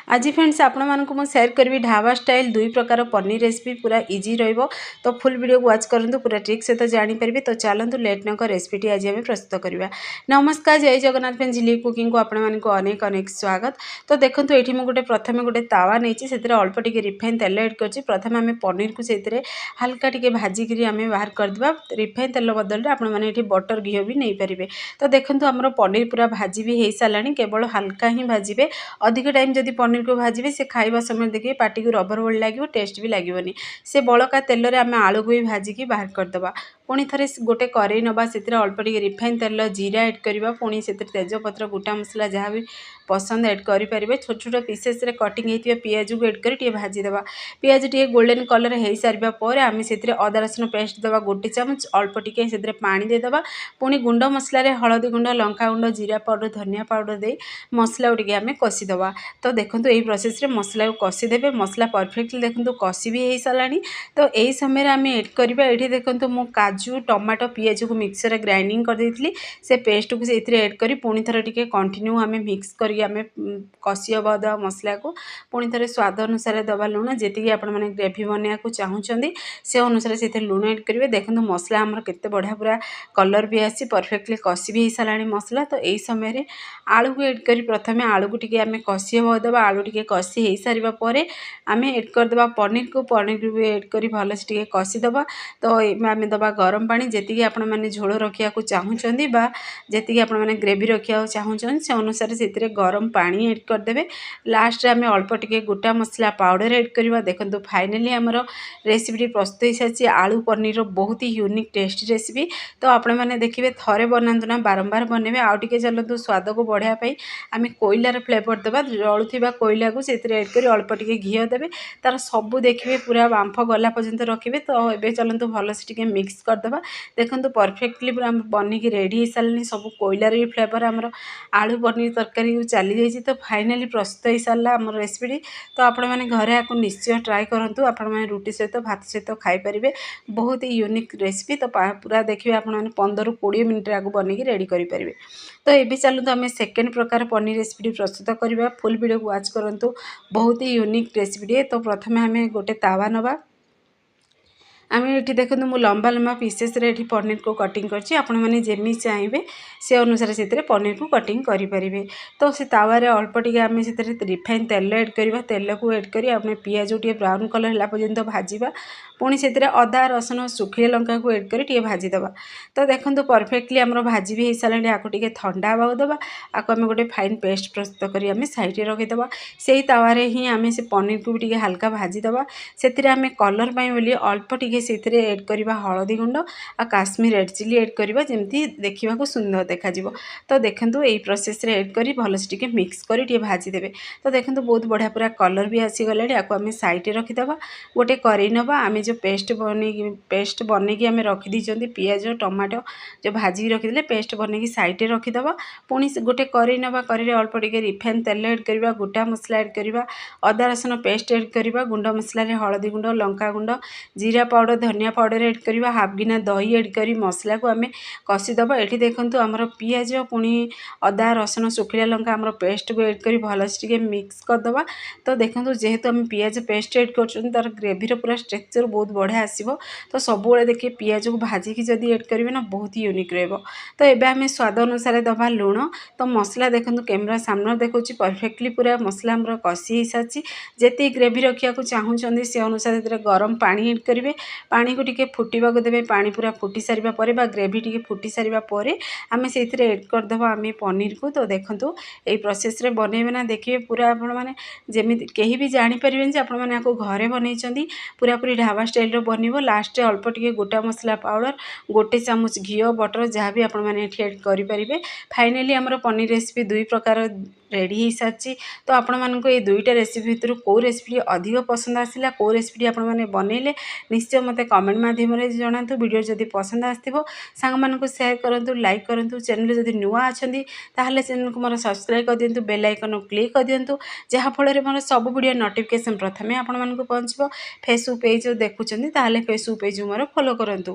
आज फ्रेंड्स आपको शेयर करी ढाबा स्टाइल दुई प्रकार पनीर रेसिपी पूरा इजी रहिबो। तो फुल वीडियो को वाच करंतु पूरा ट्रिक सहित जानि परिबे। तो चलंतु लेट न कर रेसिपी आज आम प्रस्तुत करवा। नमस्कार, जय जगन्नाथ फ्रेंड्स, झिली कुकिंग को आपण मानक अनेक अनेक स्वागत। तो देखो ये मुझे प्रथम गोटे तावा नहीं से अल्प टिके रिफाइन तेल एड कर प्रथम आम पनीर को से हल्का टिके भाजिक आम बाहर करदे। रिफाइन तेल बदल आपने बटर घी भी नहीं पारे। तो देखो आम पनीर पूरा भाजी भी हो सारा, केवल हल्का ही भाजबे। अधिक टाइम जदि पनीर को भाजबे से खाइबा समय देखिए पार्टी को रबर भल लगे, टेस्ट भी लगेनि। से बड़का तेल रे आम आलू को भी भाजिकी बाहर करदे। पुणी थे गोटे कड़े नवा से अल्प टिके रिफाइन तेल जीरा एड करवा। पुणी से तेजपत्र गोटा मसला जहाँ भी पसंद एड करें। छोट छोट पीसेस रे कटिंग होता पियाज को एड कर भाजीदे। पियाज टे गोल्डन कलर हो सारा पर आम से अदा रसुण पेस्ट दवा गोटे चामच, अल्प टिके से पानी देदेबा। पुणी गुंड मसला हलदी गुंड, लंका गुंड, जीरा पाउडर, धनिया पाउडर दे मसला टे आम कषिदे। तो देखो यही प्रोसेस रे मसला को कषिदेवे। मसला परफेक्टली देखो कषि भी हो सारा। तो यही समय आम एड करवा। ये देखो मु काजू, टमाटो, पियाज को मिक्सर ग्राइंडिंग कर देती से पेस्ट को से एड कर पुणी थर टिके कंटिन्यू आम मिक्स कर कषि हवा दवा मसला को। पुणी थे स्वाद अनुसार दवा लुण, जी आप ग्रेवी बनवा को चाहूँगी से अनुसार से लुण एड करेंगे। देखो मसला आमर केते बढ़िया पूरा कलर भी आसी परफेक्टली कषि भी हो सारा मसला। तो यही समय आलू को एड कर प्रथम आलू को टिके आम कषि हवा दवा। आलू टिके कषि हो सारा पर आम एड करदे पनीर को। पनीर को भी एड कर भल से टिके कषिदे। तो आम दबा गरम पानी जी आप झोल रखा चाहूँगी बा जी आप ग्रेवी रखा चाहूँगी से अनुसार से गरम पानी एड करदे। लास्ट आम अल्प टिके गोटा मसला पाउडर एड करवा। देखो फाइनाली आमर रेसिपी प्रस्तुत हो सारी आलू पनीर बहुत ही यूनिक टेस्टी रेसिपी। तो आपण मैंने देखिए थे बनातु ना बारंबार बनइबे। आउ टिके चलतु स्वाद को बढ़ाई आम कोयलार फ्लेवर देवा। जलुवा कोयला को से एड कर अल्प टिके घी देवे। तार सबू देखिए पूरा बांफ गला पर्यंत रखिए। तो ये चलतु भल से टिके मिक्स करदे। देखो परफेक्टली पूरा बनिकी रेडी हो सारे। सब कोयलार भी फ्लेवर आमर आलू पनीर तरकारी चली जाइए। तो फाइनाली प्रस्तुत हो सारा आम रेसिपी। तो आपण मैंने घरे आपको निश्चय ट्राए करूँ। आपण मैंने रुटी सहित भात सहित खाईपारे। बहुत ही यूनिक रेसिपी। तो पूरा देखिए आप 15-20 मिनट आगे बनिकी रेडी करेंगे। तो ये चलते आम सेकेंड प्रकार पनीर रेसिपी प्रस्तुत करवा। फुल वीडियो को वाच करूँ। बहुत ही यूनिक रेसिपी। तो प्रथम आम गोटे तावा नवा। आम ये देखो मुझे लंबा लंबा पीसेस रे पनीर को कटिंग करछि। आपण माने जेमी चाहिए से अनुसार से पनीर को कटिंग करें। तो से तावारे अल्प टिके आम से रिफाइन तेल एड करवा। तेल को एड कर आम पियाज टे ब्राउन कलर है पर्यंत भाजवा। पुणी से अदा रसुण सुखिया लंका को एड कर भाजीदे। तो देखो परफेक्टली आम भाजी भी हो सारे। आपको टे ठंडा हवा दबा। आपको आम गोटे फाइन पेस्ट प्रस्तुत कर साइड में रखीदे। से तावारे ही आम से पनीर को भी हल्का भाजीदे। से आम कलर बोली अल्प टिके से एड करवा हलदी गुंड आ काश्मीर रेड चिली एड करवा जमी देखा सुंदर देखा। तो देखो यही प्रोसेस रे एड कर भल से मिक्स कर भाजीदे। तो देखो बहुत बढ़िया पूरा कलर भी आसीगला। आपको आम साइड रखीदे। गोटे कड़े नवा। आम जो पेस्ट बनईकी आम रखीदी पियाज टमाटो जो भाजी रखीदे पेस्ट बनईकी साइड रखीदे। पुणी गोटे कड़े नवा। कड़े अल्प टिके रिफाइन तेल एड करवा। गोटा मसला एड करवा। अदा रसुण पेस्ट एड करवा। गुंड मसला हलदी गुंड, लंका गुंड, जीरा पाउडर, धनिया पाउडर एड करवा। हाफ गिना दही एड कर मसला को आम कषिदे। ये देखो आमर पियाज पुणी अदा रसुण सुखिला लंका आमर पेस्ट को एड कर भल से मिक्स करदे। तो देखो जेहेतु आम पियाज पेस्ट एड कर ग्रेवीर पूरा स्ट्रक्चर बहुत बढ़िया आसो। तो सब देखिए पियाज को भाजिकी जदि एड करेंगे ना बहुत ही यूनिक रहा। तो ये आम स्वाद अनुसार दबा लुण। तो मसला देखो कैमरा सामने देखो परफेक्टली पूरा मसला आमर कषि हो सारी। जी ग्रेवी रखा चाहूँगी से अनुसार गरम पानी एड करेंगे। पानी को टिके फुटवा देवे। पानी पूरा फुटी सारा पर ग्रेवी टिके फुटी सारा पर आम से एड करदे आम पनीर को। तो देखो यही प्रोसेस रे बनइबे ना देखिए पूरा आपण मैंने जमी कहीं भी जानीपर आप घरे बनई पूरा पूरी ढाबा स्टाइल बनइब। लास्ट अल्प टिके गोटा मसला पाउडर, गोटे चामच घी बटर जहाँ भी आप एड करेंगे। फाइनाली आमर पनीर रेसिपी दुई प्रकार रेडी हो सारी। तो आपण मानक ये दुईटा रेसिपी भितर कौ रेसिपी अधिक पसंद आसला, कौ रेसिपी आपण मैंने बनइले निश्चय मत कमेंट माध्यम जनातु। वीडियो जदि पसंद आसो सांग मानक शेयर करूँ, लाइक करूँ। चैनल जदि नुआ अच्छा ताहले चैनल को मोर सब्सक्राइब कर दिंतु, बेल आइकन क्लिक कर दिंतु जहाँफल मोर सब वीडियो नोटिफिकेशन प्रथमे आपण मानक पहुँचो। फेसबुक पेज देखुं ताहले फेसबुक पेज मोर फॉलो करंतु।